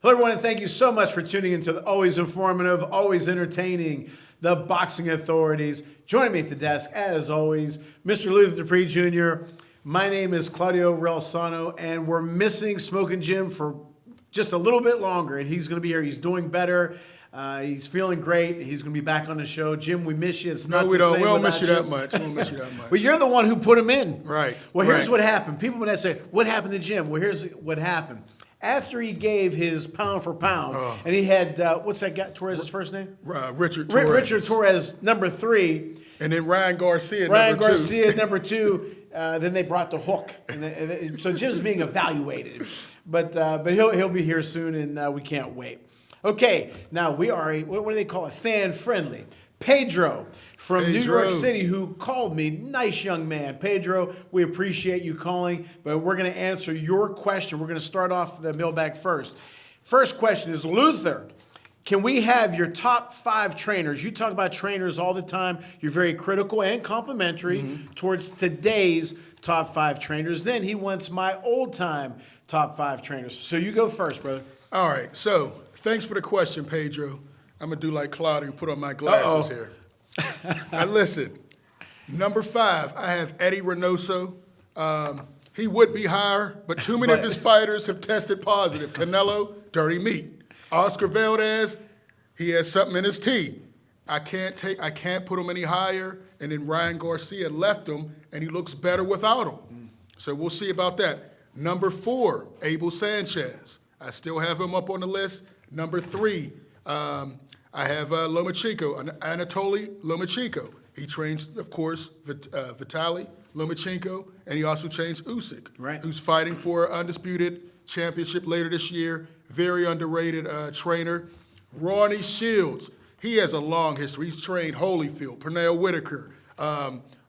Hello, everyone, and thank you so much for tuning into the always informative, always entertaining, The Boxing Authorities. Joining me at the desk, as always, Mr. Luther Dupree Jr. My name is Claudio Relsano, and we're missing Smoking Jim for just a little bit longer, and he's going to be here. He's doing better. He's feeling great. He's going to be back on the show. Jim, we miss you. It's No, not we the don't. same We don't without miss you you. that much. We don't miss you that much. Well, you're the one who put him in. Right. Well, here's right. what happened. People when they say, what happened to Jim? Well, here's what happened. After he gave his pound for pound, and he had, what's that guy, Torres' first name? Richard Torres. Richard Torres, number 3. And then Ryan Garcia, Ryan number 2. Garcia, number 2. Then they brought the hook. So Jim's being evaluated. But he'll be here soon, and we can't wait. Okay, now we are what do they call it? Fan-friendly. Pedro from New York City, who called me. Nice young man. Pedro, we appreciate you calling, but we're going to answer your question. We're going to start off the mailbag first. First question is, Luther, can we have your top 5 trainers? You talk about trainers all the time. You're very critical and complimentary towards today's top 5 trainers. Then he wants my old-time top 5 trainers. So you go first, brother. All right. So thanks for the question, Pedro. I'm going to do like Claudio, put on my glasses here. Now listen, number 5, I have Eddie Reynoso. He would be higher, but too many of his fighters have tested positive. Canelo, dirty meat. Oscar Valdez, he has something in his tea. I can't put him any higher. And then Ryan Garcia left him, and he looks better without him. So we'll see about that. Number 4, Abel Sanchez. I still have him up on the list. Number 3, I have Lomachenko, Anatoly Lomachenko. He trains, of course, Vitaly Lomachenko, and he also trains Usyk, who's fighting for an undisputed championship later this year. Very underrated trainer. Ronnie Shields, he has a long history. He's trained Holyfield, Pernell Whitaker,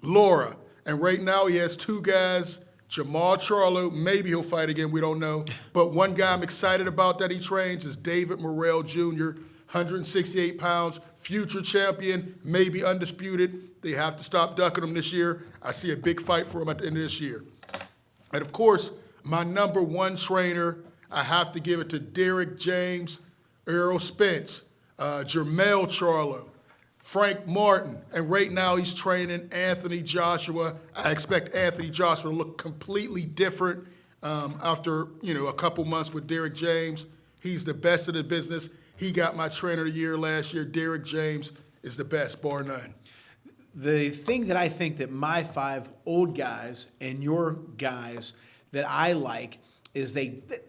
Laura, and right now he has 2 guys, Jamal Charlo, maybe he'll fight again, we don't know. But one guy I'm excited about that he trains is David Morrell Jr., 168 pounds, future champion, maybe undisputed. They have to stop ducking him this year. I see a big fight for him at the end of this year. And of course, my number 1 trainer, I have to give it to Derek James, Errol Spence, Jermell Charlo, Frank Martin, and right now he's training Anthony Joshua. I expect Anthony Joshua to look completely different after a couple months with Derek James. He's the best of the business. He got my trainer of the year last year. Derek James is the best, bar none. The thing that I think that my 5 old guys and your guys that I like is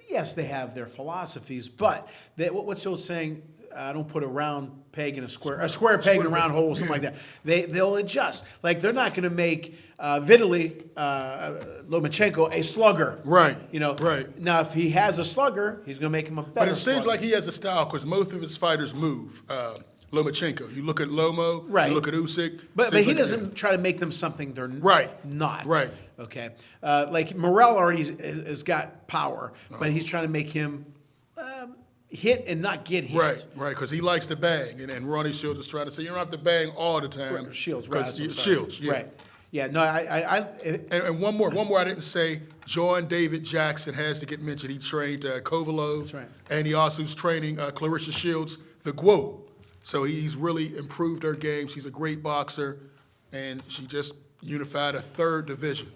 yes, they have their philosophies, but what's the old saying? I don't put a round peg in a square peg in a round hole, something like that. They'll adjust. Like they're not going to make Vitaly Lomachenko a slugger. Right. Right. Now, if he has a slugger, he's going to make him a better. But it seems slugger. like he has a style because most of his fighters move. Lomachenko. You look at Lomo. Right. You look at Usyk. But he doesn't try to make them something they're not. Right. Okay. Like Morrell already has got power, but he's trying to make him hit and not get hit. Right, because he likes to bang, and Ronnie Shields is trying to say you don't have to bang all the time. Shields, Shields, yeah. Right. Yeah, no, And one more I didn't say, John David Jackson has to get mentioned. He trained Kovalov. That's right. And he also is training Clarissa Shields, the GWO. So he's really improved her games. He's a great boxer, and she just unified a 3rd division.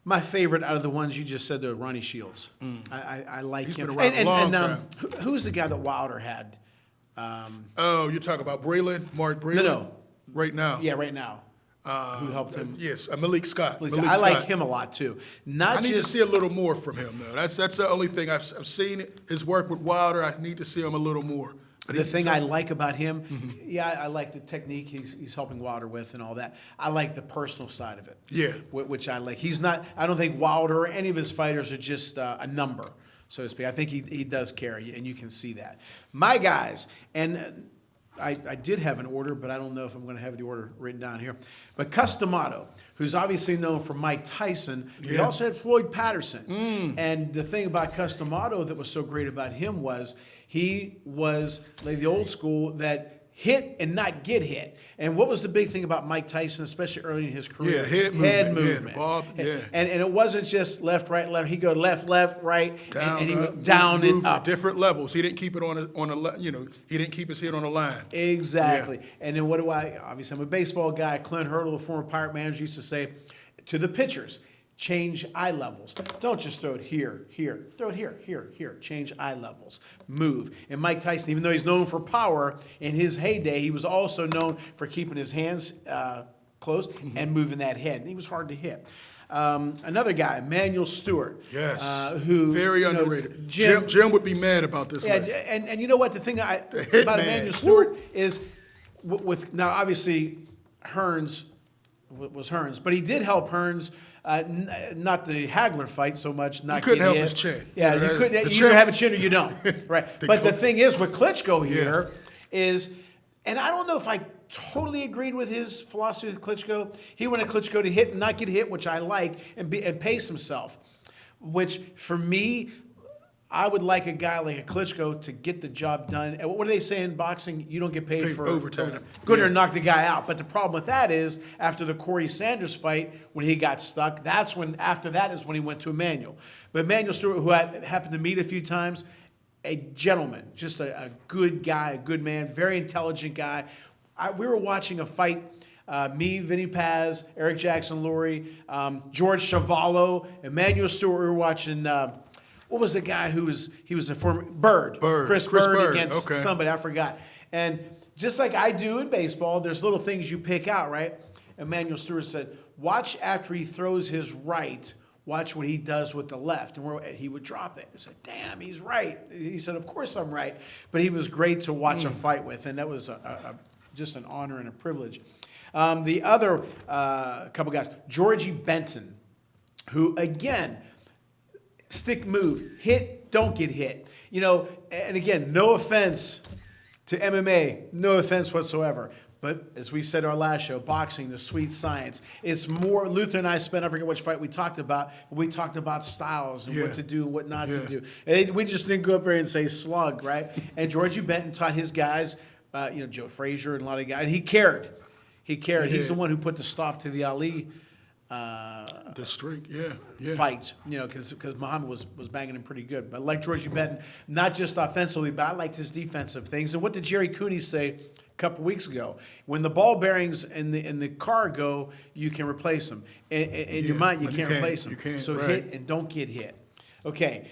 My favorite out of the ones you just said, though, Ronnie Shields. I like him. He's been around a long time. Who's the guy that Wilder had? You're talking about Breland, Mark Breland? No. Right now? Yeah, right now. Who helped him? Yes, Malik Scott. I like him a lot, too. I need to see a little more from him, though. That's the only thing. I've seen his work with Wilder. I need to see him a little more. But the thing I like about him, I like the technique he's helping Wilder with and all that. I like the personal side of it. Yeah. Which I like. I don't think Wilder or any of his fighters are just a number, so to speak. I think he does care, and you can see that. My guys, and I did have an order, but I don't know if I'm going to have the order written down here. But Cus D'Amato, who's obviously known for Mike Tyson, he also had Floyd Patterson. And the thing about Cus D'Amato that was so great about him was he was like the old school that hit and not get hit. And what was the big thing about Mike Tyson, especially early in his career? Yeah, head movement. Yeah, the bob, yeah. And it wasn't just left, right, left. He'd go left, right, down, and he up, went down moved and up. at different levels. He didn't keep it on a he didn't keep his head on a line. Exactly. Yeah. And then what do obviously I'm a baseball guy. Clint Hurdle, the former Pirate manager, used to say to the pitchers, change eye levels. Don't just throw it here. Throw it here. Change eye levels. Move. And Mike Tyson, even though he's known for power, in his heyday, he was also known for keeping his hands close and moving that head. And he was hard to hit. Another guy, Emanuel Stewart. Yes. Who very underrated. Jim would be mad about this. Yeah, list. and you know what? The thing about man. Emanuel Stewart is, with now obviously Hearns was Hearns, but he did help Hearns. Not the Hagler fight so much. Not he couldn't help hit. his chin. Yeah, you couldn't. You either have a chin or you don't. Right. But the thing is with Klitschko here is, and I don't know if I totally agreed with his philosophy with Klitschko. He wanted Klitschko to hit and not get hit, which I like, and pace himself. Which for me, I would like a guy like a Klitschko to get the job done. And what do they say in boxing? You don't get paid for overtime. Go in there and knock the guy out. But the problem with that is, after the Corey Sanders fight, when he got stuck, after that is when he went to Emanuel. But Emanuel Stewart, who I happened to meet a few times, a gentleman, just a good guy, a good man, very intelligent guy. We were watching a fight. Me, Vinny Paz, Eric Jackson Lurie, George Chavallo, Emanuel Stewart. We were watching. What was the guy who was a former Bird? Chris Bird against somebody, I forgot. And just like I do in baseball, there's little things you pick out, right? Emanuel Stewart said, watch after he throws his right, watch what he does with the left. And he would drop it. I said, damn, he's right. He said, of course I'm right. But he was great to watch a fight with, and that was just an honor and a privilege. The other couple guys, Georgie Benton, who, again, stick move, hit, don't get hit. You know, and again, no offense to MMA, no offense whatsoever. But as we said our last show, boxing, the sweet science. It's more, Luther and I spent, I forget which fight we talked about, but we talked about styles and what to do and what not to do. And we just didn't go up there and say slug, right? And Georgie Benton taught his guys, Joe Frazier and a lot of guys, and he cared. He's the one who put the stop to the Ali the streak, fight, because Muhammad was banging him pretty good. But I like Georgie Benton, not just offensively, but I liked his defensive things. And what did Jerry Cooney say a couple weeks ago? When the ball bearings in the car go, you can replace them. In your mind, you can't replace them. So hit and don't get hit. Okay,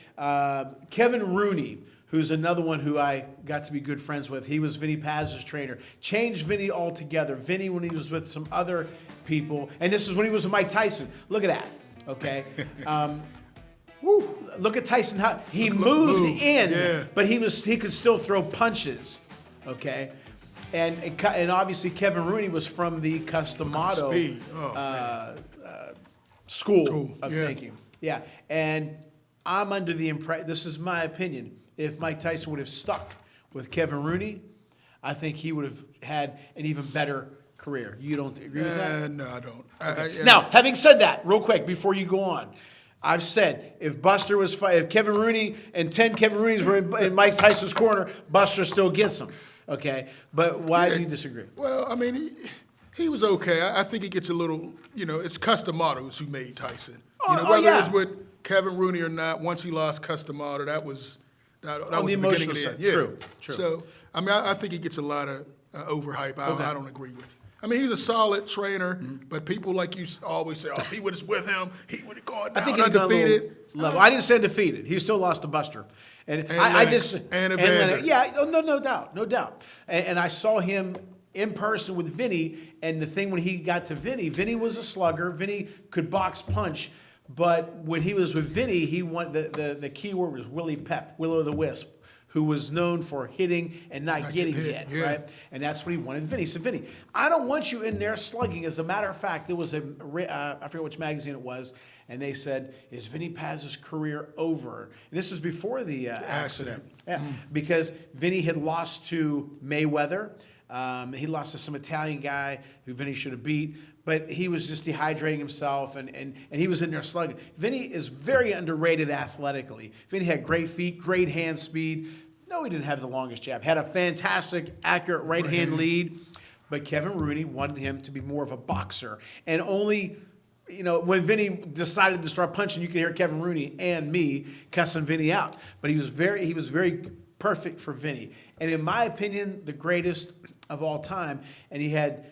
Kevin Rooney, who's another one who I got to be good friends with. He was Vinny Paz's trainer. Changed Vinny altogether. Vinny, when he was with some other people, and this is when he was with Mike Tyson. Look at that, okay? Look at Tyson, how he moved in, but he could still throw punches, okay? And obviously Kevin Rooney was from the Customato school of thinking. Yeah, and I'm under the impression, this is my opinion, if Mike Tyson would have stuck with Kevin Rooney, I think he would have had an even better career. You don't agree with that? No, I don't. Okay. Now, having said that, real quick, before you go on, I've said if Kevin Rooney and 10 Kevin Rooneys were in Mike Tyson's corner, Buster still gets him. Okay? But why do you disagree? Well, I mean, he was okay. I think he gets a little, it's Customatos who made Tyson. Whether it was with Kevin Rooney or not, once he lost Customato, that was the beginning of the end. Yeah. True. So, I mean, I think he gets a lot of overhype. I don't agree with. I mean, he's a solid trainer, but people like you always say, if he was with him, he would have gone down undefeated. I didn't say undefeated. He still lost to Buster. And Evander. No doubt. And I saw him in person with Vinny, and the thing when he got to Vinny was a slugger. Vinny could box punch. But when he was with Vinny, the key word was Willie Pep, Will-o'-the-Wisp, who was known for hitting and not getting hit, right? And that's what he wanted Vinny. He said, Vinny, I don't want you in there slugging. As a matter of fact, there was I forget which magazine it was, and they said, is Vinny Paz's career over? And this was before the accident. Yeah, because Vinny had lost to Mayweather. He lost to some Italian guy who Vinny should have beat. But he was just dehydrating himself, and he was in there slugging. Vinny is very underrated athletically. Vinny had great feet, great hand speed. No he didn't have the longest jab. Had a fantastic, accurate right hand lead, but Kevin Rooney wanted him to be more of a boxer. And only, when Vinny decided to start punching, you could hear Kevin Rooney and me cussing Vinny out. But he was very perfect for Vinny. And in my opinion, the greatest of all time. And he had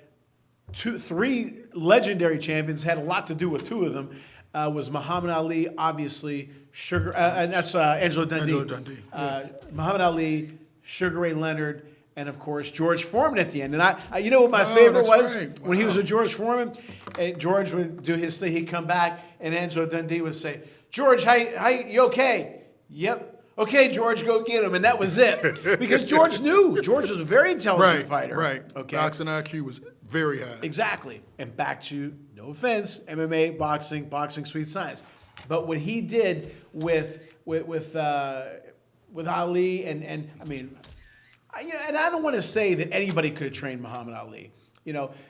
three legendary champions, had a lot to do with two of them, was Muhammad Ali, obviously, and that's Angelo Dundee. Muhammad Ali, Sugar Ray Leonard, and of course George Foreman at the end. And you know what my favorite was? Right. When he was with George Foreman, George would do his thing, he'd come back, and Angelo Dundee would say, "George, how you okay?" "Yep." "Okay, George, go get him." And that was it. Because George knew. George was a very intelligent fighter. Right. Okay. Boxing IQ was very high. Exactly. And back to, no offense, MMA, boxing, sweet science. But what he did with Ali, and I mean, and I don't want to say that anybody could have trained Muhammad Ali.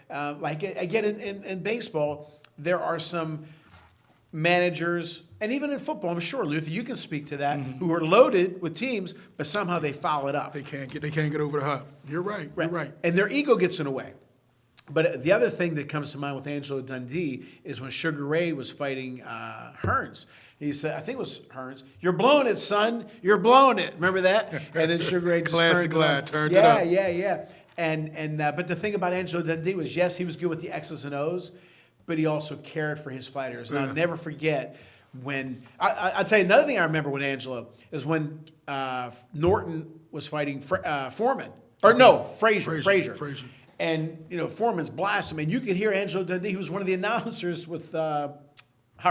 Like again in baseball, there are some managers, and even in football, I'm sure, Luther, you can speak to that, who are loaded with teams, but somehow they foul it up. They can't get over the hump. You're right. You're right. And their ego gets in the way. But the other thing that comes to mind with Angelo Dundee is when Sugar Ray was fighting Hearns. He said, I think it was Hearns, "You're blowing it, son. You're blowing it." Remember that? And then Sugar Ray just turned it up. Yeah. And but the thing about Angelo Dundee was, yes, he was good with the X's and O's, but he also cared for his fighters. And I'll never forget when I'll tell you another thing I remember with Angelo is when Norton was fighting Foreman. Or no, Frazier. And, Foreman's blasting him. And you could hear Angelo Dundee, who was one of the announcers with Howard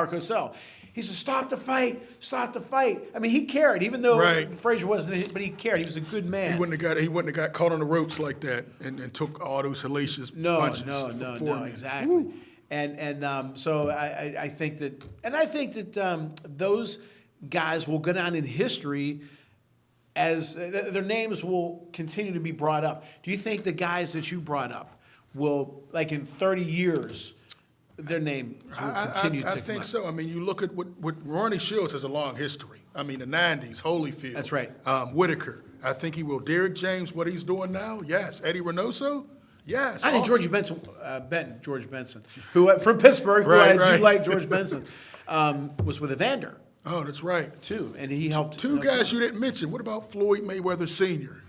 Cosell. He said, "Stop the fight, stop the fight." I mean, he cared, even though Frazier wasn't, but he cared. He was a good man. He wouldn't have got caught on the ropes like that and took all those hellacious punches. No, exactly. Woo. And so I think that those guys will go down in history as their names will continue to be brought up. Do you think the guys that you brought up will, like in 30 years, their name will continue to come up? I think so. I mean, you look at what Ronnie Shields has a long history. I mean, the 90s, Holyfield. That's right. Whitaker. I think he will. Derek James, what he's doing now, yes. Eddie Reynoso, yes. I think George Benson, who from Pittsburgh, I do like George Benson, was with Evander. Oh, that's right. Too, and he helped. Two guys you didn't mention. What about Floyd Mayweather Sr.?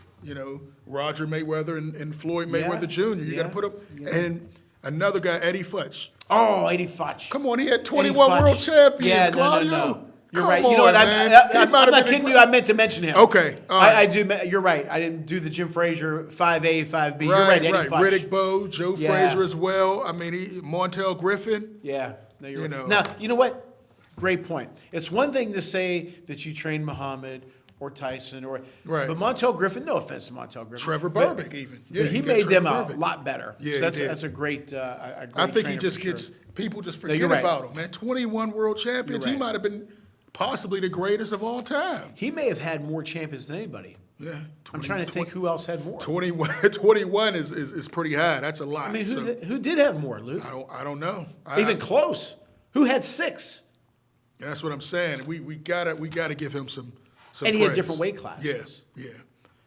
Roger Mayweather and Floyd Mayweather Jr. You got to put up. And another guy, Eddie Futch. Oh, Eddie Futch. Come on, he had 21 world champions, yeah, Claudio. No. You're Come right. On, you know what? I'm not kidding you. I meant to mention him. Okay. All right. I do. You're right. I didn't do the Jim Frazier 5A, 5B. You're right. Eddie Futch. Riddick Bowe, Joe Frazier as well. I mean, Montel Griffin. Yeah. No, you're right. Now, you know what? Great point. It's one thing to say that you trained Muhammad or Tyson but Montel Griffin, no offense to Montel Griffin. Trevor Berbick even. Yeah, he made them a lot better. Yeah, so that's a great I think he just gets people just forget about him, man. 21 world champions. He might have been possibly the greatest of all time. He may have had more champions than anybody. Yeah. I'm trying to think who else had more. 21 is pretty high. That's a lot. I mean, who did have more, Luke? I don't know. Even close. Who had 6? That's what I'm saying. We gotta give him some and he praise. had different weight classes. Yeah.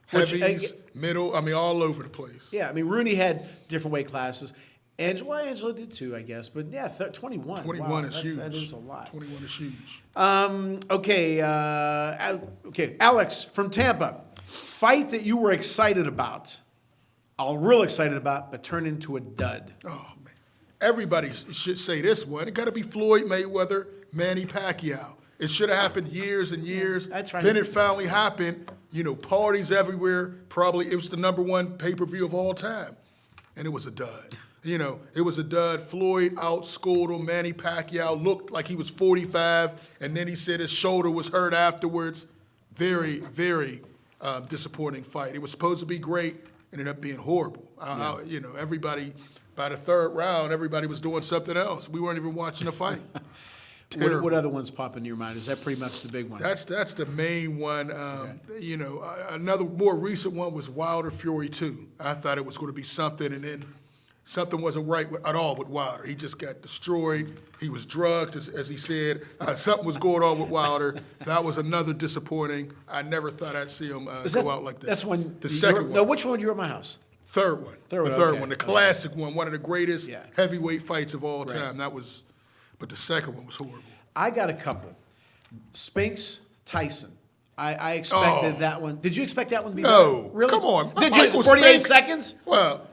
Heavies, middle, I mean, all over the place. Yeah, I mean, Rooney had different weight classes. Angelo did too, I guess. But yeah, 21. 21 is huge. That is a lot. 21 is huge. Okay, Alex from Tampa. Fight that you were excited about, real excited about, but turned into a dud. Oh, man. Everybody should say this one. It got to be Floyd Mayweather, Manny Pacquiao. It should have happened years and years. That's right. Then it finally happened. Parties everywhere. Probably it was the #1 pay-per-view of all time. And it was a dud. It was a dud. Floyd outscored him. Manny Pacquiao looked like he was 45, and then he said his shoulder was hurt afterwards. Very, very disappointing fight. It was supposed to be great, ended up being horrible. Everybody, by the third round, everybody was doing something else. We weren't even watching the fight. What other ones pop into your mind? Is that pretty much the big one? That's the main one. Another more recent one was Wilder Fury 2. I thought it was going to be something, and then something wasn't right at all with Wilder. He just got destroyed. He was drugged, as he said. Something was going on with Wilder. That was another disappointing. I never thought I'd see him go out like that. That's when the second one. No, which one you were at my house? Third one. Third the one, third okay. one. The classic one of the greatest Yeah. heavyweight fights of all Right. time. That was, but the second one was horrible. I got a couple. Spinks, Tyson. I expected that one. Did you expect that one to be No, better? Really? come on. Did Michael you? 48 Spinks? seconds? Well,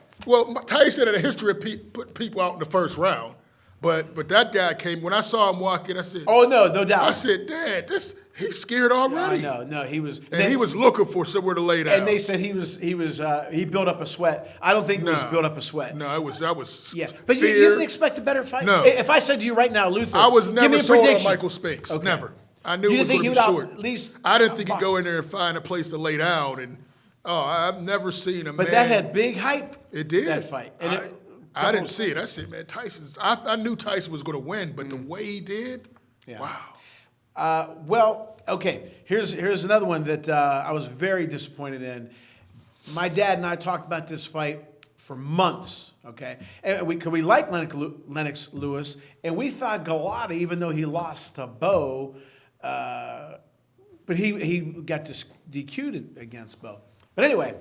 Tyson had a history of putting people out in the first round, but that guy came. When I saw him walk in, I said, Oh, no doubt. I said, Dad, he's scared already. No, he was. And he was looking for somewhere to lay down. And they said he built up a sweat. I don't think it was built up a sweat. No, that was Yeah, but you fear. didn't expect a better fight. No. If I said to you right now, Luther, I was give me never a sold on prediction. Michael Spinks. Okay. Never. I knew You it was didn't think going to he be would short. at least I didn't think he'd box? go in there and find a place to lay down. And I've never seen a man. But that had big hype. It did. That fight. And I didn't see it. I said, man, Tyson's. I knew Tyson was going to win, but the way he did, Yeah. wow. Well, okay. Here's another one that I was very disappointed in. My dad and I talked about this fight for months. Okay, and we liked Lennox Lewis, and we thought Galata, even though he lost to Bo, but he got DQ'd against Bo. But anyway,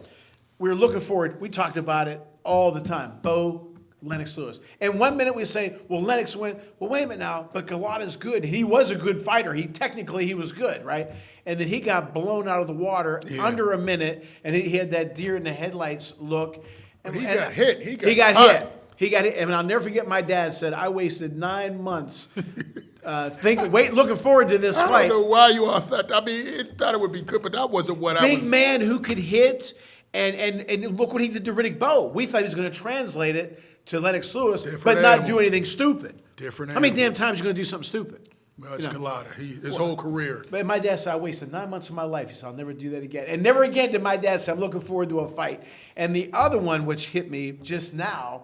we were looking forward. We talked about it all the time. Bo, Lennox Lewis. And 1 minute we say, well, Lennox win. Well, wait a minute now, but Galata's good. He was a good fighter. Technically he was good, right? And then he got blown out of the water under a minute, and he had that deer in the headlights look. But he got hit. He got hot. hit. He got hit. And I'll never forget my dad said, I wasted 9 months looking forward to this I fight. don't know why you all thought. I mean, thought it would be good, but that wasn't what I was. Big man who could hit, and look what he did to Riddick Bowe. We thought he was going to translate it to Lennox Lewis, Different but not animal. do anything stupid. Different How many animal. damn times are you going to do something stupid? Well, it's You know. Galata. His whole career. But my dad said, I wasted 9 months of my life. He said, I'll never do that again. And never again did my dad say, I'm looking forward to a fight. And the other one, which hit me just now,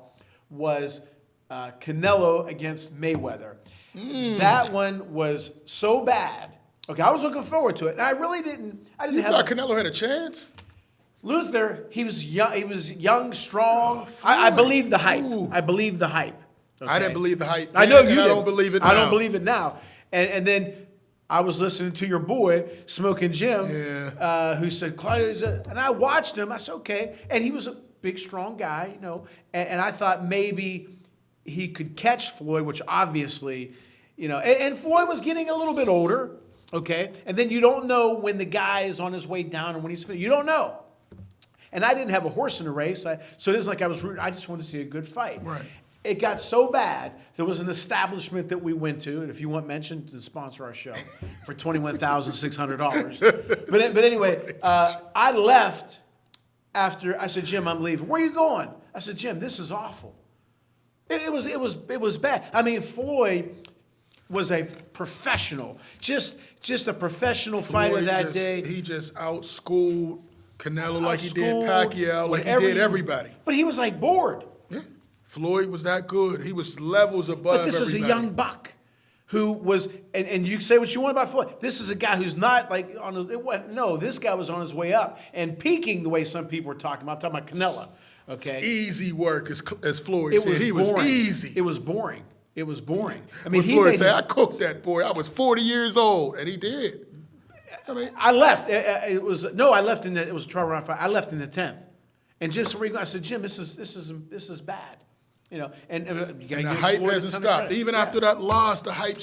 was Canelo against Mayweather. That one was so bad. Okay, I was looking forward to it. And I really didn't. I didn't You have thought Canelo had a chance? Luther. He was young, strong. I believed the hype. Ooh. I believed the hype. I Okay? didn't believe the hype. I know then, you and did. I don't believe it now. I don't believe it now. And then I was listening to your boy, Smoking Jim, who said, Claudio's and I watched him. I said, okay. And he was a big, strong guy, you know. And I thought maybe he could catch Floyd, which obviously, you know. And Floyd was getting a little bit older, okay. And then you don't know when the guy is on his way down and when he's finished. You don't know. And I didn't have a horse in the race, so it isn't like I was rooting. I just wanted to see a good fight. Right. It got so bad, there was an establishment that we went to, and if you want mention, to sponsor our show for $21,600. But anyway, I left after, I said, Jim, I'm leaving. Where are you going? I said, Jim, this is awful. It was bad. I mean, Floyd was a professional, just a professional fighter Floyd that day. He just outschooled Canelo like he did Outschooled, Pacquiao, like he whatever did everybody. But he was like bored. Yeah. Floyd was that good. He was levels above But this is a everybody. young buck who was, and you can say what you want about Floyd. This is a guy who's not like this guy was on his way up and peaking the way some people were talking about. I'm talking about Canelo, okay? Easy work, as Floyd It said. was He boring. was easy. It was boring. It was boring. I When mean, he Floyd made said, I cooked that boy. I was 40 years old, and he did. I mean, I left. It was it was a 12-round fight. I left in the 10th. And Jim said, where you going? I said, Jim, this is bad. You know, and you gotta and the give hype Floyd a hasn't ton of stopped. credit. Even Yeah. after that loss, the hype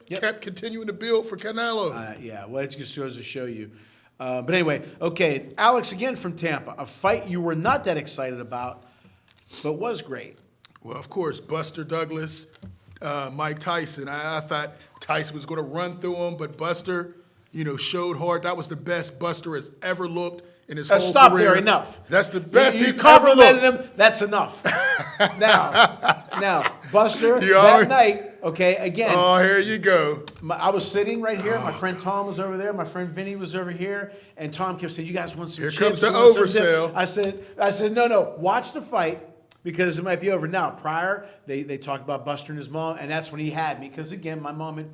Yep. kept continuing to build for Canelo. Yeah, well, it just goes to show you. But anyway, okay, Alex again from Tampa, a fight you were not that excited about, but was great. Well, of course, Buster Douglas, Mike Tyson. I thought Tyson was going to run through him, but Buster, showed hard. That was the best Buster has ever looked in his whole Stop career. there, enough. That's the best You he's ever complimented looked. him, that's enough. Now, Buster, You that already- night, okay, again, Oh, here you go. I was sitting right here. My friend Tom was over there. My friend Vinny was over here. And Tom kept saying, you guys want some Here chips? comes the You want some dip?" oversell. I said, no, watch the fight because it might be over. Now, prior, they talked about Buster and his mom, and that's when he had me. Because, again, my mom had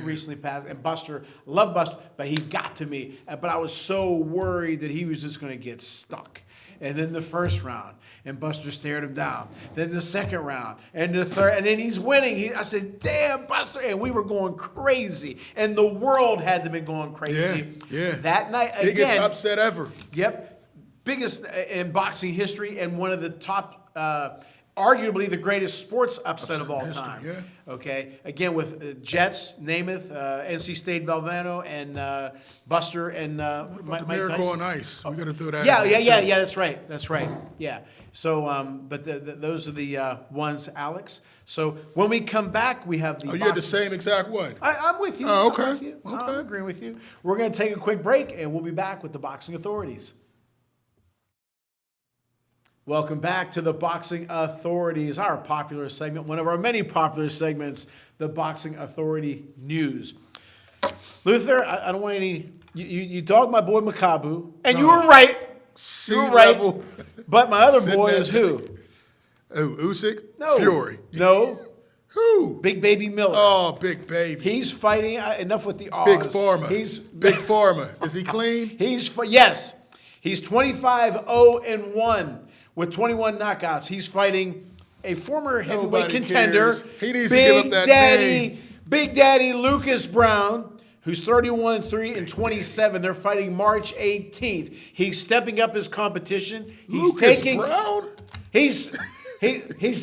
recently passed, and Buster, loved Buster, but he got to me. But I was so worried that he was just going to get stuck. and then the first round, and Buster stared him down. Then the second round, and the third, and then he's winning. I said, "Damn, Buster!" And we were going crazy, and the world had to be going crazy. Yeah. That night again. Biggest upset ever. Yep, biggest in boxing history, and one of the top, arguably the greatest sports upset of all history, time. yeah. Okay, again with Jets, Namath, NC State Valvano, and Buster and Mike Miracle Tyson. on Ice. We got to throw that. Yeah, in yeah, there, yeah, too. yeah. That's right. Yeah. So, but those are the ones, Alex. So when we come back, we have the. Oh, you had the boxing- same exact one. I'm with you. Oh, okay. I'm with you. Okay. I'm agreeing with you. We're going to take a quick break, and we'll be back with the boxing authorities. Welcome back to the Boxing Authorities, our popular segment, one of our many popular segments, the Boxing Authority News. Luther, I don't want any. You dogged my boy Makabu, and you were right. Sea You were right. level. But my other Sitting boy at- is who? Oh, Usyk? No. Fury. No. Who? Big Baby Miller. Oh, Big Baby. He's fighting. Enough with the R's. Big Pharma. He's Big Pharma. Is he clean? Yes. He's 25-0-1 with 21 knockouts. He's fighting a former heavyweight Nobody contender. cares. He needs to give up that name. Big Daddy Lucas Brown, who's 31-3-27. They're fighting March 18th. He's stepping up his competition. Lucas Brown? He's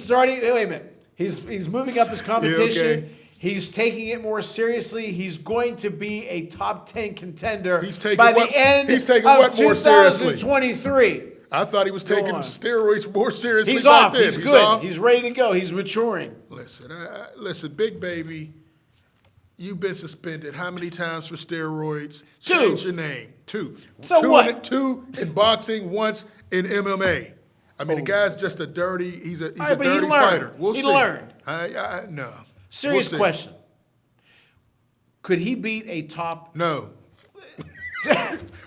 starting. Wait a minute. He's moving up his competition. okay. He's taking it more seriously. He's going to be a top 10 contender He's taking by what- the end he's taking of what more seriously? 2023. I thought he was taking on. steroids more seriously. He's back off. then. He's good. off. He's ready to go. He's maturing. Listen, listen, Big Baby, you've been suspended how many times for steroids? 2. Change your name. 2. So two what? Two in boxing, once in MMA. I mean, the guy's just a dirty. He's a right, but he dirty learned. fighter. We'll He see. learned. No. Serious We'll see. question. Could he beat a top No.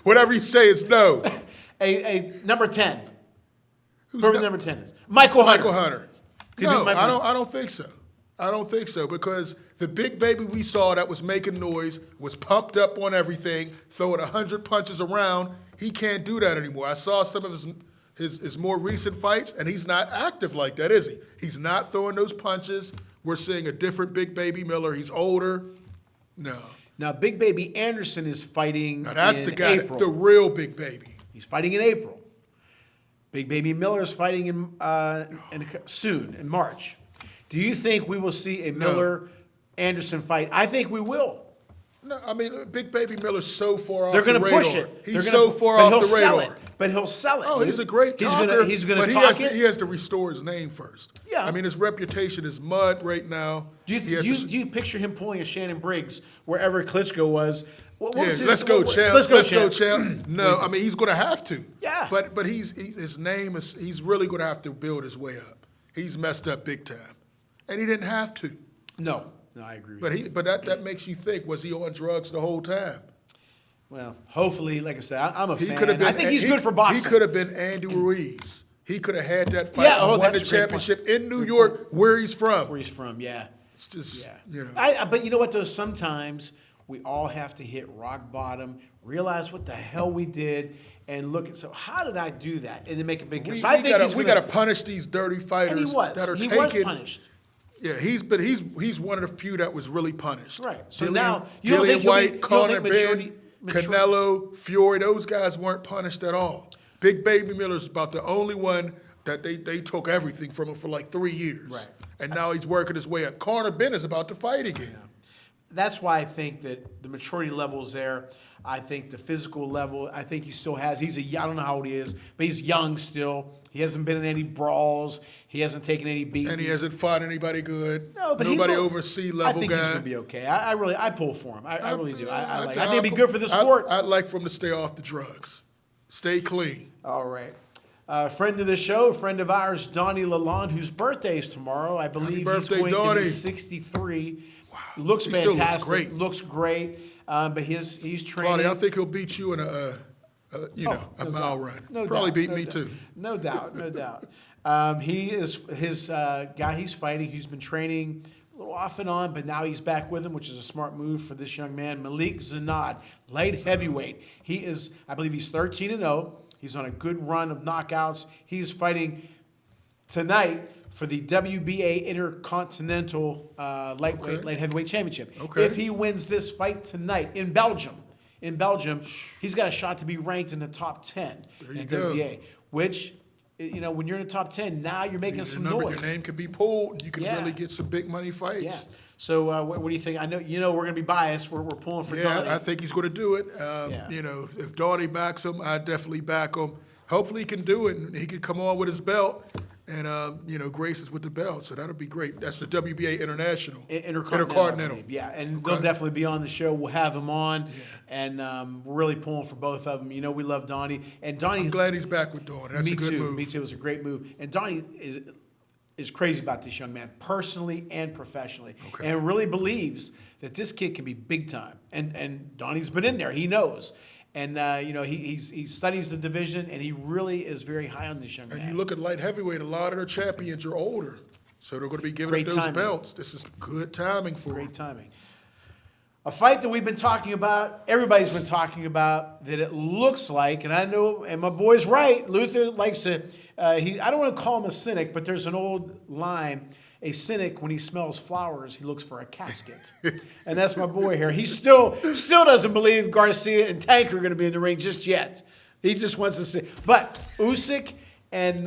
Whatever you say is no. a number 10? Who's Whoever not- number 10 is. Michael Hunter. Michael Hunter. Could No, beat Michael Hunter. I don't think so. I don't think so because the Big Baby we saw that was making noise, was pumped up on everything, throwing 100 punches around. He can't do that anymore. I saw some of his more recent fights, and he's not active like that, is he? He's not throwing those punches. We're seeing a different Big Baby Miller. He's older. No. Now, Big Baby Anderson is fighting Now that's in the guy, April. the real Big Baby. He's fighting in April. Big Baby Miller is fighting soon, in March. Do you think we will see a Miller-Anderson fight? I think we will. No, I mean, Big Baby Miller's so far off They're the going to radar. push it. He's so far off the radar. But he'll sell it. Oh, he's a great talker. He's going to but talk he has to restore his name first. Yeah. I mean, his reputation is mud right now. Do He has to- you picture him pulling a Shannon Briggs wherever Klitschko was? What yeah, was his- let's go, what- champ. Let's go, Let's go, champ. champ. No, I mean he's going to have to. Yeah. But his name is he's really going to have to build his way up. He's messed up big time, and he didn't have to. No, I agree with you. But that makes you think: was he on drugs the whole time? Well, hopefully, like I said, I'm a He fan. could have been. I think he's good for boxing. He could have been Andy Ruiz. He could have had that fight Yeah, and won the that's a great point. championship in New York, where he's from. Where he's from, yeah. It's just, Yeah. you know. But you know what, though? Sometimes we all have to hit rock bottom, realize what the hell we did, and look at, so how did I do that? And then make a big we so I think we got to punish these dirty and fighters he was. that are He taking. was punished. Yeah, he's one of the few that was really punished. Right. So Dillian, now, you don't Dillian think he'll White, be- you don't Conor think maturity- Ben, Canelo, Fury, those guys weren't punished at all. Big Baby Miller's about the only one that they took everything from him for like 3 years. Right. And now he's working his way up. Conor Ben is about to fight again. That's why I think that the maturity level is there. I think the physical level, I think he still has. I don't know how old he is, but he's young still. He hasn't been in any brawls. He hasn't taken any beatings. And he hasn't fought anybody good. No, but Nobody he'll- over sea I level think guy. he's going to be okay. I pull for him. I really do. I think I'll it'd be good for the sport. I'd like for him to stay off the drugs. Stay clean. All right. Friend of the show, friend of ours, Donnie Lalonde, whose birthday is tomorrow. I believe birthday, he's going to Donnie. be 63. Wow. Looks He still looks fantastic. great. Looks great. But he's training. Claudia, I think he'll beat you in a No mile doubt. run. No Probably doubt. beat No me doubt. too. No doubt. No doubt. He is his guy he's fighting. He's been training a little off and on, but now he's back with him, which is a smart move for this young man. Malik Zanad, light heavyweight. He is, I believe he's 13-0. He's on a good run of knockouts. He's fighting tonight for the WBA Intercontinental light heavyweight championship. Okay. If he wins this fight tonight in Belgium, he's got a shot to be ranked in the top 10 There you in go. WBA, which, when you're in the top 10, now you're making some noise. Your name could be pulled. You can Yeah. really get some big money fights. Yeah. So what do you think? I know we're going to be biased. We're pulling for Donnie. I think he's going to do it. Yeah. If Donnie backs him, I definitely back him. Hopefully he can do it, and he can come on with his belt and, grace us with the belt. So that'll be great. That's the WBA International. Intercontinental. Yeah, and they'll definitely be on the show. We'll have him on, and we're really pulling for both of them. We love Donnie. And Donnie, I'm glad he's back with Donnie. That's a good move. Me too. It was a great move. And Donnie is crazy about this young man, personally and professionally, and really believes that this kid can be big time. And Donnie's been in there; he knows. And he studies the division, and he really is very high on this young man. And you look at light heavyweight; a lot of their champions are older, so they're going to be giving Great up those timing. belts. This is good timing for them. Great timing. A fight that we've been talking about, everybody's been talking about, that it looks like, and I know, and my boy's right, Luther likes to, I don't want to call him a cynic, but there's an old line, a cynic, when he smells flowers, he looks for a casket. And that's my boy here. He still doesn't believe Garcia and Tank are going to be in the ring just yet. He just wants to see. But Usyk and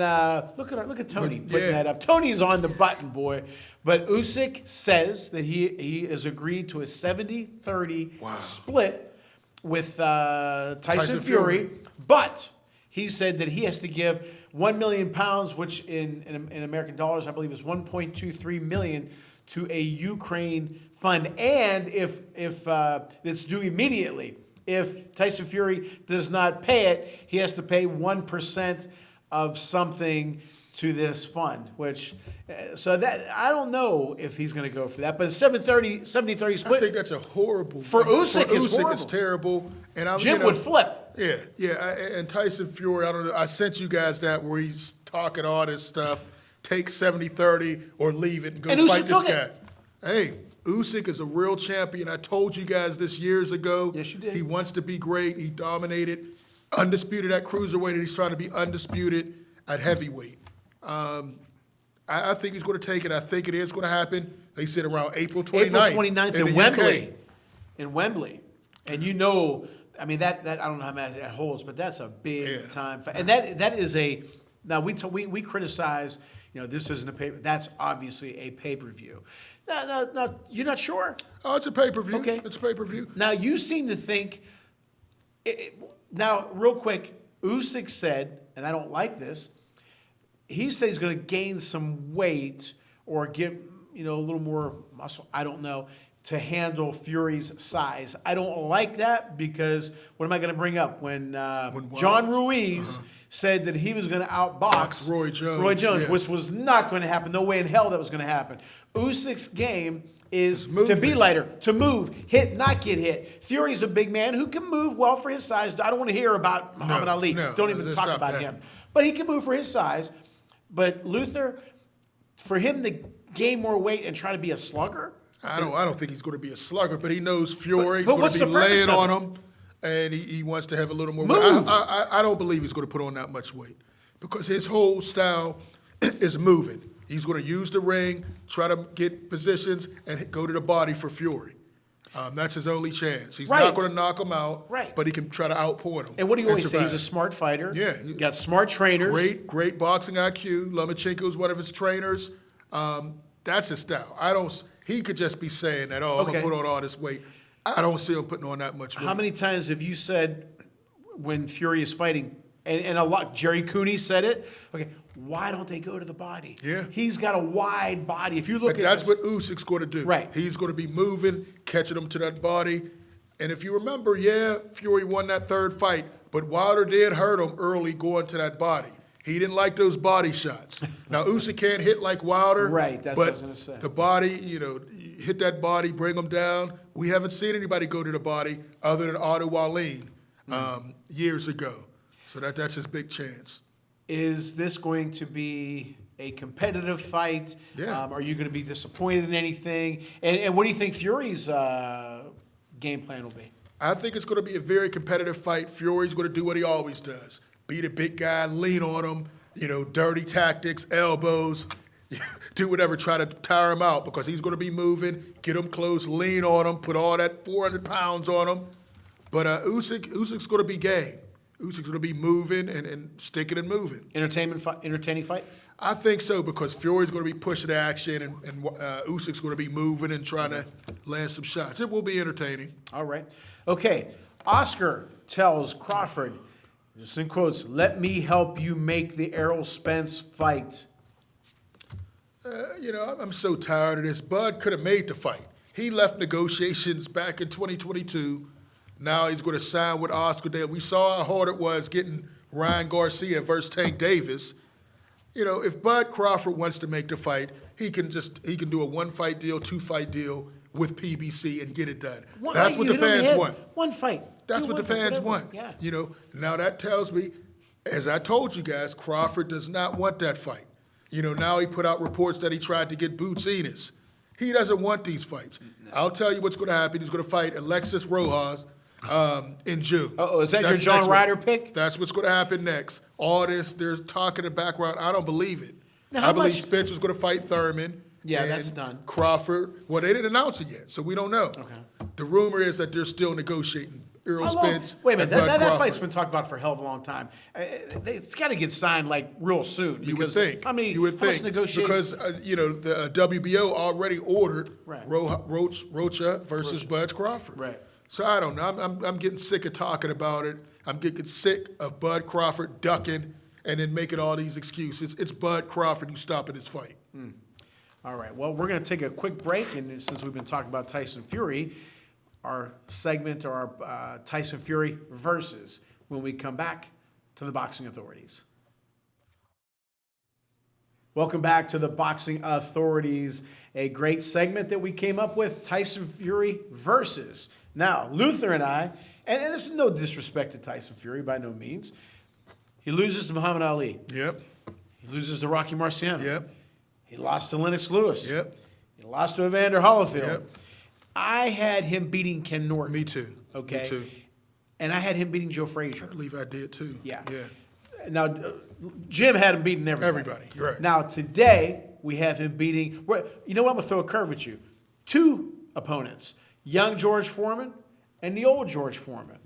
look at Tony putting that up. Tony's on the button, boy. But Usyk says that he has agreed to a 70-30 split with Tyson Fury, but he said that he has to give 1 million pounds, which in American dollars I believe is 1.23 million, to a Ukraine fund, and if it's due immediately. If Tyson Fury does not pay it, he has to pay 1% of something to this fund, which, so that, I don't know if he's going to go for that, but 70-30 split. I think that's a horrible. For Usyk, it's horrible. It's terrible. And Jim would flip. And Tyson Fury, I don't know, I sent you guys that where he's talking all this stuff, take 70-30 or leave it and go And fight Usyk this took guy. it. Hey, Usyk is a real champion. I told you guys this years ago. Yes, you did. He wants to be great. He dominated, undisputed at cruiserweight, and he's trying to be undisputed at heavyweight. I think he's going to take it. I think it is going to happen. They said around April 29th. April 29th in the Wembley. UK. In Wembley. And I mean, that I don't know how many that holds, but that's a big time. And that is now we criticize, this isn't a pay-per-view. That's obviously a pay-per-view. No, you're not sure? Oh, it's a pay-per-view. Okay. It's a pay-per-view. Now, you seem to think, now, real quick, Usyk said, and I don't like this, he said he's going to gain some weight or get, a little more muscle, I don't know, to handle Fury's size. I don't like that because what am I going to bring up? When John Ruiz said that he was going to outbox Roy Jones. which was not going to happen. No way in hell that was going to happen. Usyk's game is to movement. be lighter, to move, hit, not get hit. Fury's a big man who can move well for his size. I don't want to hear about Muhammad Ali. Don't even let's talk stop about that. him. But he can move for his size. But Luther, for him to gain more weight and try to be a slugger, I don't think he's going to be a slugger, but he knows Fury. But He's what's going to the be purpose laying of on him, and he wants to have a little more Move. weight. I don't believe he's going to put on that much weight because his whole style is moving. He's going to use the ring, try to get positions, and go to the body for Fury. That's his only chance. He's Right. not going to knock him out, Right. but he can try to outpoint him. and what do you always say? survive. He's a smart fighter. Yeah. Got smart trainers. Great boxing IQ. Lomachenko's one of his trainers. That's his style. He could just be saying that, I'm going Okay. to put on all this weight. I don't see him putting on that much weight. How many times have you said when Fury is fighting, and a lot, Jerry Cooney said it, okay, why don't they go to the body? Yeah. He's got a wide body. If you look But at that's what Usyk's going to do. Right. He's going to be moving, catching him to that body. And if you remember, Fury won that third fight, but Wilder did hurt him early going to that body. He didn't like those body shots. Now, Usyk can't hit like Wilder. Right, that's what I was gonna say. The body, hit that body, bring him down. We haven't seen anybody go to the body other than Otto Wallin years ago. So that's his big chance. Is this going to be a competitive fight? Yeah. Are you going to be disappointed in anything? And what do you think Fury's game plan will be? I think it's going to be a very competitive fight. Fury's going to do what he always does. beat a big guy, lean on him, dirty tactics, elbows, do whatever, try to tire him out because he's going to be moving, get him close, lean on him, put all that 400 pounds on him. But Usyk's going to be game. Usyk's going to be moving and sticking and moving. Entertaining fight? I think so because Fury's going to be pushing the action and Usyk's going to be moving and trying to land some shots. It will be entertaining. All right. Okay. Oscar tells Crawford, just in quotes, "Let me help you make the Errol Spence fight." I'm so tired of this. Bud could have made the fight. He left negotiations back in 2022. Now he's going to sign with Oscar Day. We saw how hard it was getting Ryan Garcia versus Tank Davis. If Bud Crawford wants to make the fight, he can do a 1-fight deal, 2-fight deal with PBC and get it done. That's what the fans want. One fight. That's what the fans want. Yeah. Now that tells me, as I told you guys, Crawford does not want that fight. Now he put out reports that he tried to get Boots Ennis. He doesn't want these fights. No. I'll tell you what's going to happen. He's going to fight Alexis Rojas in June. Is that your John Ryder pick? That's what's going to happen next. All this, there's talk in the background. I don't believe it. Now, I believe Spencer's going to fight Thurman. Yeah, and that's done. Crawford. Well, they didn't announce it yet, so we don't know. Okay. The rumor is that they're still negotiating. Errol Spence. Wait a minute, and Bud that Crawford. fight's been talked about for a hell of a long time. It's got to get signed like real soon. You would think. You would think because the WBO already ordered Right. Rocha versus Bud Crawford. Right. So I don't know. I'm getting sick of talking about it. I'm getting sick of Bud Crawford ducking and then making all these excuses. It's Bud Crawford who's stopping this fight. All right. Well, we're going to take a quick break, and since we've been talking about Tyson Fury, our segment or our Tyson Fury versus when we come back to the Boxing Authorities. Welcome back to the Boxing Authorities, a great segment that we came up with, Tyson Fury versus. Now, Luther and I, and it's no disrespect to Tyson Fury by no means, he loses to Muhammad Ali. Yep. He loses to Rocky Marciano. Yep. He lost to Lennox Lewis. Yep. He lost to Evander Holyfield. Yep. I had him beating Ken Norton. Me too. Okay. Me too. And I had him beating Joe Frazier. I believe I did too. Yeah. Yeah. Now, Jim had him beating everybody. Everybody, right. Now, today, we have him beating, you know what, I'm going to throw a curve at you. 2 opponents, young George Foreman and the old George Foreman.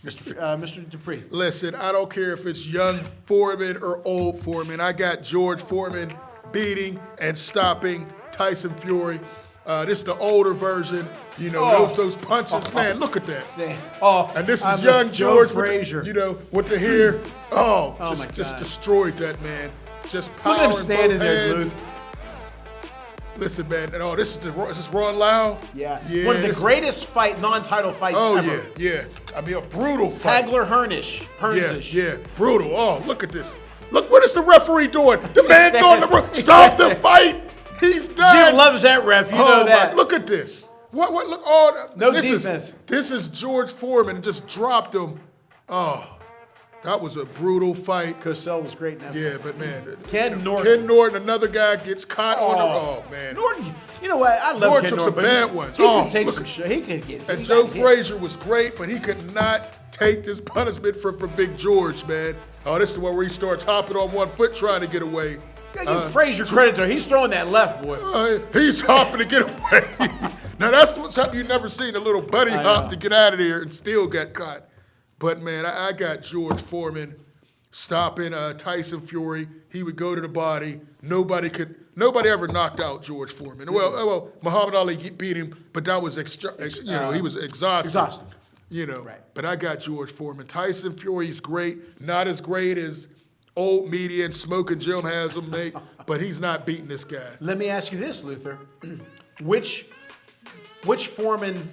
Mr. Dupree. Listen, I don't care if it's young Foreman or old Foreman. I got George Foreman beating and stopping Tyson Fury. This is the older version. Those punches. Man, look at that. And this is young George Frazier. With the hair. Just destroyed that man. Just power Look at him in standing both there, hands. Blue. Listen, man. And is this Ron Lau? Yeah. One of the greatest non-title fights ever. Yeah. I mean, a brutal fight. Hagler Hearnish. Yeah. Brutal. Oh, look at this. Look, what is the referee doing? The man's on the roof. Stop the fight. He's done. Jim loves that ref. You know that. Look at this. What? Look. No defense. This is George Foreman. Just dropped him. Oh, that was a brutal fight. Cosell was great in that Yeah, fight. but man. Ken Norton, another guy gets caught on the. Oh, man. Norton, you know what? I love Norton Ken took Norton. some bad ones. He could take some shit. He could get. And Joe Frazier was great, but he could not take this punishment for Big George, man. Oh, this is the one where he starts hopping on one foot trying to get away. Give Frazier credit there. He's throwing that left, boy. He's hopping to get away. Now, that's what's happening. You've never seen a little buddy hop to get out of there and still got caught. But, man, I got George Foreman stopping Tyson Fury. He would go to the body. Nobody ever knocked out George Foreman. Well, Muhammad Ali beat him, but that was, he was exhausted. Right. But I got George Foreman. Tyson Fury's great. Not as great as old media and Smoking Jim has him make, but he's not beating this guy. Let me ask you this, Luther. Which Foreman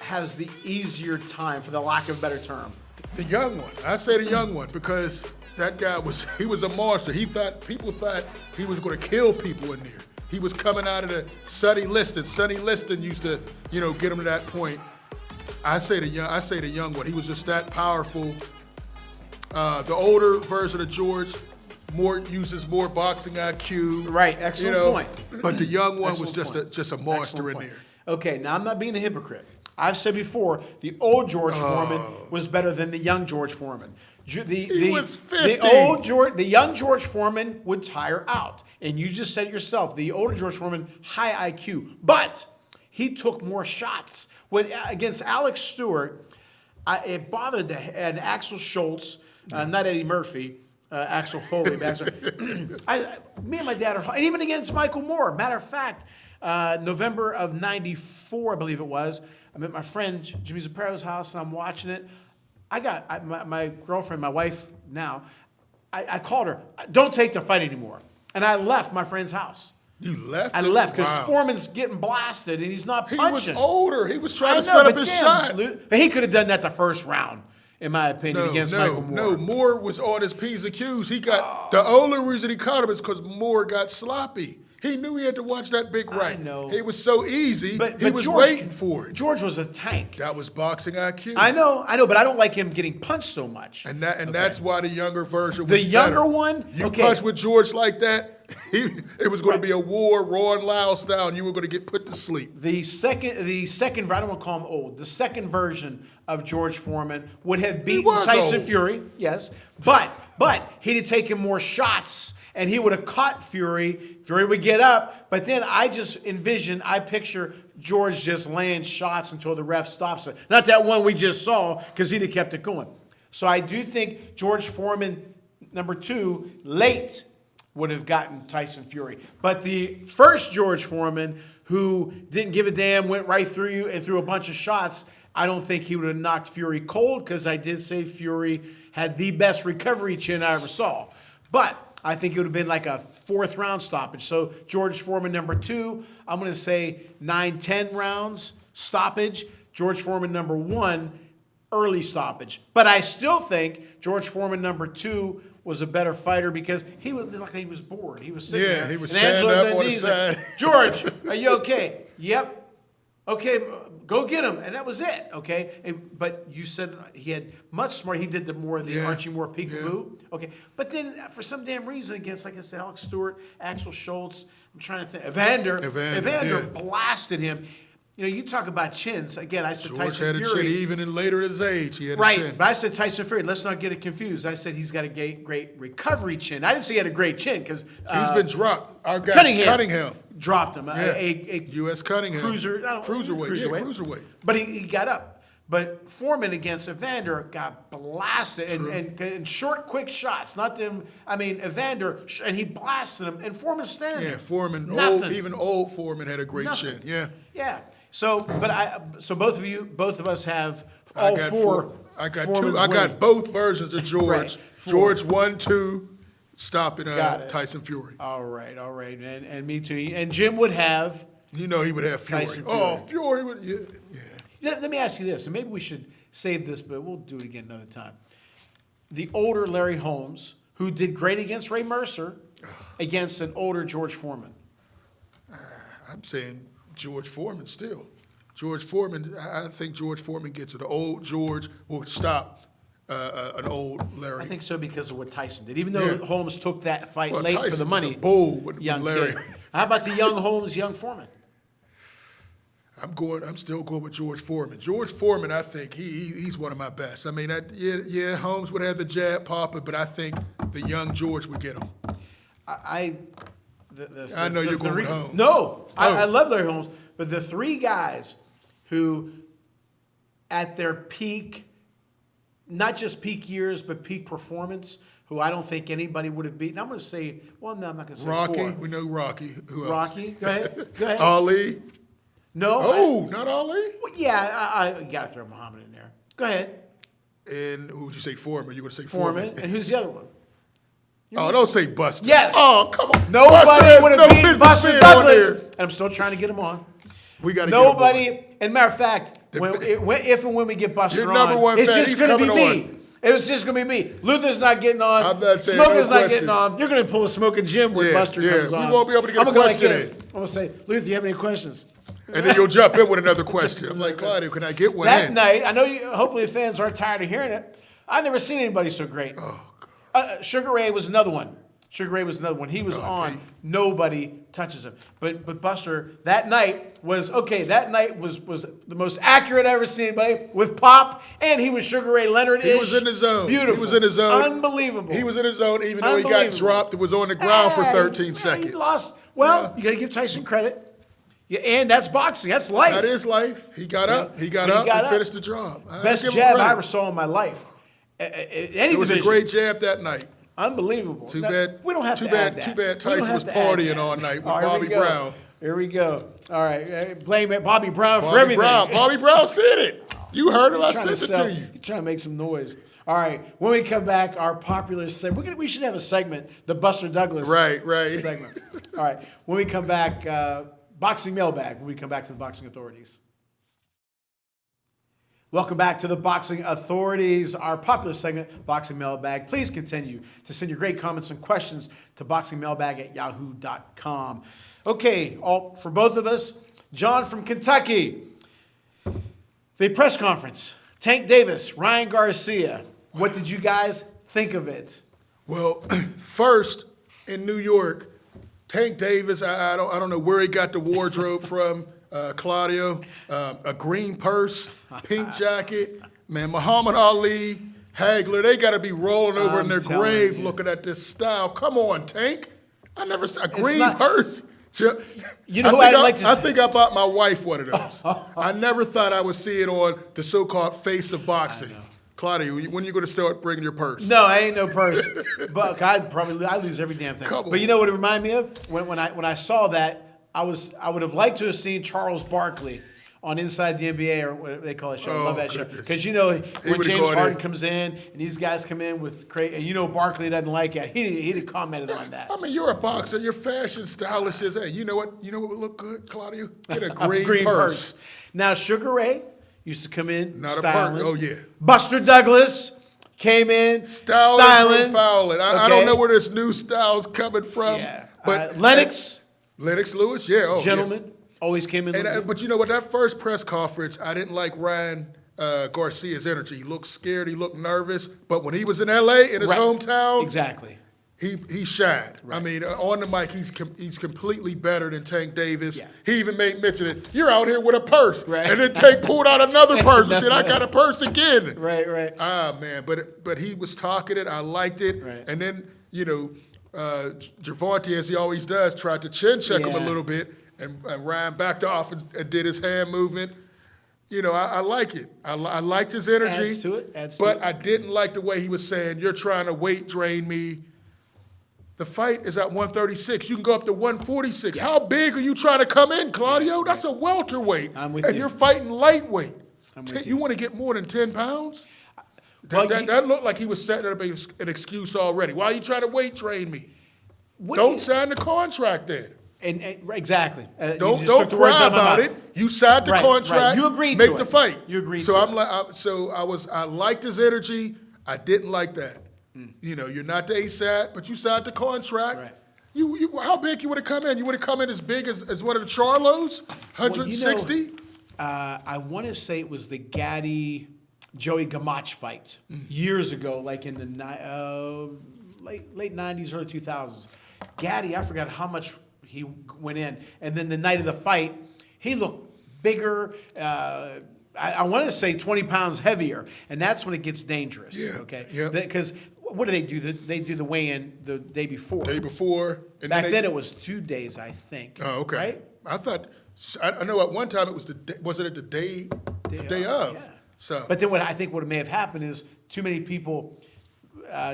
has the easier time, for the lack of a better term? The young one. I say the young one because that guy was a monster. People thought he was going to kill people in there. He was coming out of the Sonny Liston. Sonny Liston used to, get him to that point. I say the young one. He was just that powerful. The older version of George uses more boxing IQ. Right, excellent point. But the young one was Excellent just a monster in point. there. Okay, now I'm not being a hypocrite. I've said before, the old George Foreman was better than the young George Foreman. He was 50. The young George Foreman would tire out. And you just said it yourself, the older George Foreman, high IQ. But he took more shots. Against Alex Stewart, it bothered and Axel Schultz, not Eddie Murphy, Axel Foley. Me and my dad and even against Michael Moore. Matter of fact, November of '94, I believe it was, I'm at my friend Jimmy Zaparo's house and I'm watching it. My girlfriend, my wife now, I called her, don't take the fight anymore. And I left my friend's house. You left? I left because Foreman's getting blasted and he's not punching. He was older. He was trying to set up his shot. But he could have done that the first round, in my opinion, against Michael Moore. No, Moore was on his P's and Q's. He got the only reason he caught him is because Moore got sloppy. He knew he had to watch that big right. I know. It was so easy. But he was George, waiting for it. George was a tank. That was boxing IQ. I know, but I don't like him getting punched so much. And that's why the younger version was the younger better. one. You punch with George like that, it was going to be a war, Raw and Loud style, and you were going to get put to sleep. The second, I don't want to call him old. The second version of George Foreman would have beaten Tyson Fury, yes, but he'd have taken more shots. And he would have caught Fury. Fury would get up. But then I picture George just laying shots until the ref stops it. Not that one we just saw, because he'd have kept it going. So I do think George Foreman, number 2, late would have gotten Tyson Fury. But the first George Foreman, who didn't give a damn, went right through you and threw a bunch of shots, I don't think he would have knocked Fury cold, because I did say Fury had the best recovery chin I ever saw. But I think it would have been like a 4th round stoppage. So George Foreman, number 2, I'm going to say 9-10 rounds stoppage. George Foreman, number 1, early stoppage. But I still think George Foreman, number 2, was a better fighter because he was bored. He was sitting there. Yeah, he was standing up on his side. George, are you okay? Yep. Okay, go get him. And that was it, okay? But you said he had much smarter. He did the Archie Moore peekaboo. Yeah. Okay. But then for some damn reason against, like I said, Alex Stewart, Axel Schultz, I'm trying to think. Evander blasted him. You know, you talk about chins. Again, I said George Tyson had Fury. A chin even in later in his age. He had right, a chin. But I said Tyson Fury. Let's not get it confused. I said he's got a great recovery chin. I didn't say he had a great chin because he's been dropped. Our guy Cunningham dropped him. Yeah. U.S. Cunningham. Cruiserweight. But he got up. But Foreman against Evander got blasted and short, quick shots. Not them. I mean, Evander and he blasted him. And Foreman standing there. Yeah, Foreman. Even old Foreman had a great chin. Yeah. Yeah. So both of us have all four. I got two. I got both versions of George. Right. George 1-2, stopping Tyson Fury. All right, and me too. And Jim would have. You know he would have Fury. Fury would. Yeah. Let me ask you this, and maybe we should save this, but we'll do it again another time. The older Larry Holmes, who did great against Ray Mercer, against an older George Foreman. I'm saying George Foreman still. George Foreman, I think George Foreman gets it. The old George will stop an old Larry. I think so because of what Tyson did. Even though Holmes took that fight late Tyson for the money. Was a bull with young Larry. Kid. How about the young Holmes, young Foreman? I'm still going with George Foreman. George Foreman, I think he's one of my best. I mean, Holmes would have the jab popper, but I think the young George would get him. I know you're going with Holmes. No, I love Larry Holmes, but the 3 guys who, at their peak, not just peak years, but peak performance, who I don't think anybody would have beaten. I'm going to say, I'm not going to say Rocky. 4. We know Rocky. Who else? Rocky. Go ahead. Ali. No. Not Ali? Well, yeah, I got to throw Muhammad in there. Go ahead. And who would you say, Foreman? You're going to say Foreman. And who's the other one? Don't say Buster. Yes. Oh, come on. Nobody would have beaten Buster Douglas. And I'm still trying to get him on. We got to Nobody. Get him on. And matter of fact, if and when we get Buster on, it's just going to be me. It was just going to be me. Luther's not getting on. I'm not saying Smoker's not getting on. You're going to pull a Smoking Jim when Buster comes on. We won't be able to get a question in. I'm going to say, Luther, do you have any questions? And then you'll jump in with another question. I'm like, Claudio, can I get one that in? That night, I know hopefully the fans aren't tired of hearing it. I've never seen anybody so great. Oh, God. Sugar Ray was another one. Sugar Ray was another one. He was Oh, on. Pete. Nobody touches him. But Buster, that night was okay. That night was the most accurate I've ever seen anybody with Pop, and he was Sugar Ray Leonard. He was in the zone. Beautiful. He was in the zone. Unbelievable. He was in his zone, even though he got Unbelievable. dropped. It was on the ground for Hey, 13 yeah, seconds. He lost. Well, you got to give Tyson credit. Yeah, and that's boxing. That's life. That is life. He got up. He got But he up got and up. finished the job. I Best give him jab I credit. ever saw in my life. Any It was division. a great jab that night. Unbelievable. Too Now, bad- We don't have too to bad- add that. too bad We don't Tyson have was to add partying that. all night with All right, here Bobby we go. Brown. Here we go. All right, blame it, Bobby Brown for Bobby everything. Brown. Bobby Brown said it. You heard him. I Trying sent to it sell- to you. You're trying to make some noise. All right, when we come back, our popular segment. We should have a segment, the Buster Douglas Right. segment. All right, when we come back, boxing mailbag. When we come back to the boxing authorities. Welcome back to the Boxing Authorities, our popular segment, Boxing Mailbag. Please continue to send your great comments and questions to boxingmailbag@yahoo.com. Okay, all for both of us, John from Kentucky. The press conference, Tank Davis, Ryan Garcia. What did you guys think of it? Well, first in New York, Tank Davis. I don't know where he got the wardrobe from. Claudio, a green purse, pink jacket. Man, Muhammad Ali, Hagler, they got to be rolling over in their telling grave you. looking at this style. Come on, Tank. I never saw a green not- purse. You know who I'd like to I see- think I bought my wife one of those. I never thought I would see it on the so-called face of boxing. Claudio, when are you going to start bringing your purse? No, I ain't no purse. But I lose every damn thing. Come But you on. know what it reminded me of? When I saw that, I would have liked to have seen Charles Barkley on Inside the NBA or what they call it show. I love Oh, that show. goodness. Because you know when would've James gone Harden in. comes in and these guys come in with crazy, and you know Barkley doesn't like it. He'd have commented on that. I mean, you're a boxer. Your fashion stylist says, "Hey, you know what? You know what would look good, Claudio? Get a green, purse. Now Sugar Ray used to come in Not a styling. purse. Oh, yeah. Buster Douglas came in Styling, profiling. I don't Okay. know where this new style's coming from. Yeah. But Lennox, Lennox Lewis, yeah. Oh, gentleman, always came in. Yeah. looking- But you know what? That first press conference, I didn't like Ryan Garcia's energy. He looked scared. He looked nervous. But when he was in L.A., in his Right. hometown, Exactly. he shined. I mean, on the mic, he's completely better than Tank Davis. Yeah. He even made mention it. You're out here with a purse, Right. and then Tank pulled out another purse and said, "I got a purse again." Right. Ah, man, but he was talking it. I liked it. Right. And then, Gervonta, as he always does, tried to chin check him a Yeah. little bit, and Ryan backed off and did his hand movement. I like it. I liked his energy. Adds to it, adds to but it. I didn't like the way he was saying, "You're trying to weight drain me." The fight is at 136. You can go up to 146. How big are you trying to come in, Claudio? That's a welterweight. I'm with and you. you're fighting lightweight. with You want to get more than 10 pounds? Well, That looked like he was setting up an excuse already. Why are you trying to weight train me? What Don't do you- sign the contract then. And exactly. You Don't just took the words cry out of my about mouth. it. You signed the Right, contract. right. You agreed Make to the it. fight. You agreed So to I'm it. like, I liked his energy. I didn't like that. You're not the ASAP, but you signed the contract. Right. How big you would have come in? You would have come in as big as one of the Charlos, 160. I want to say it was the Gaddy Joey Gamache fight years ago, like in the late 90s, early 2000s. Gaddy, I forgot how much he went in. And then the night of the fight, he looked bigger. I want to say 20 pounds heavier. And that's when it gets dangerous. Yeah, Okay. yeah. Because what do? They do the weigh-in the day before. Day before. And Back they- then it was 2 days, I think. Oh, okay. Right? I thought. I know at one time it was wasn't it the day of? Yeah. So. But then what may have happened is too many people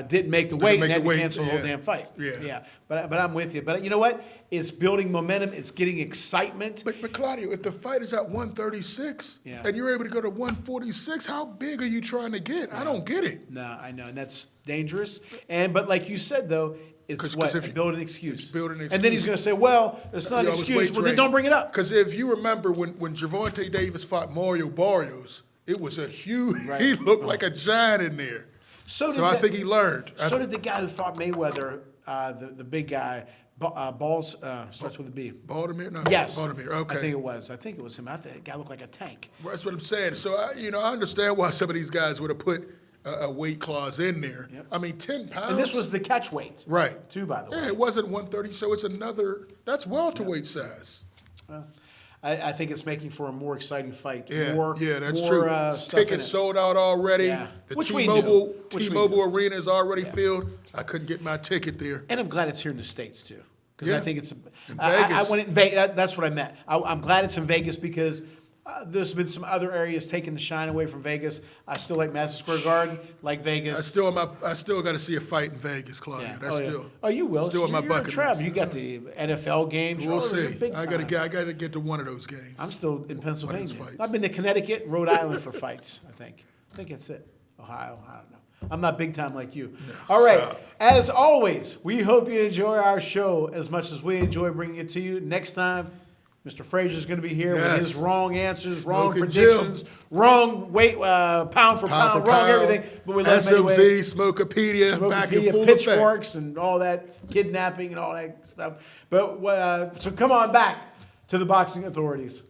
didn't make the weight and make had the to weight, cancel the whole yeah. damn fight. Yeah. But I'm with you. But you know what? It's building momentum. It's getting excitement. But Claudio, if the fight is at 136 Yeah. and you're able to go to 146, how big are you trying to get? I don't get it. No, I know, and that's dangerous. But like you said though, it's 'Cause if you- build an excuse. build an And then he's excuse. going to say, "Well, it's not You an always excuse." weight Well, then train. don't bring it up. Because if you remember when Gervonta Davis fought Mario Barrios, it was a huge. Right. He looked like a giant in there. So I think he learned. So did the guy who fought Mayweather, the big guy, Balls starts with a B. Baltimore? No, Yes. Baltimore. Okay. I think it was him. I think that guy looked like a tank. That's what I'm saying. So I understand why some of these guys would have put a weight clause in there. Yep. I mean, 10 pounds. And this was the catch weight. right. Too, by the way. Yeah, it wasn't 130, so it's that's welterweight size. Well, I think it's making for a more exciting fight. Yeah, More, that's more, true. Stuff in Tickets it. sold out already. Yeah. The Which we do. Which we T-Mobile do. Arena is already filled. I couldn't get my ticket there. And I'm glad it's here in the States too, because Yeah. I think it's. In I Vegas. went in Vegas. That's what I meant. I'm glad it's in Vegas because there's been some other areas taking the shine away from Vegas. I still like Madison Square Garden, like Vegas. I still got to see a fight in Vegas, Claudia. Yeah. That's Oh, yeah. still. Oh, you will. Still on my You're bucket Trav, list. you got the NFL games. We'll Oh, you're see. big I time. gotta get to one of those games. I'm still in Pennsylvania. fights. I've been to Connecticut, Rhode Island for fights. I think that's it. Ohio. I don't know. I'm not big time like you. All right. stop. As always, we hope you enjoy our show as much as we enjoy bringing it to you. Next time, Mr. Frazier's going to be here with Yes. his wrong answers, wrong Smoking Jim. predictions, wrong weight, pound for pound, wrong everything. But we love him anyway. SMZ, Smokopedia, back in Smokopedia, full effect. pitchforks, and all that kidnapping and all that stuff. But so come on back to the Boxing Authorities.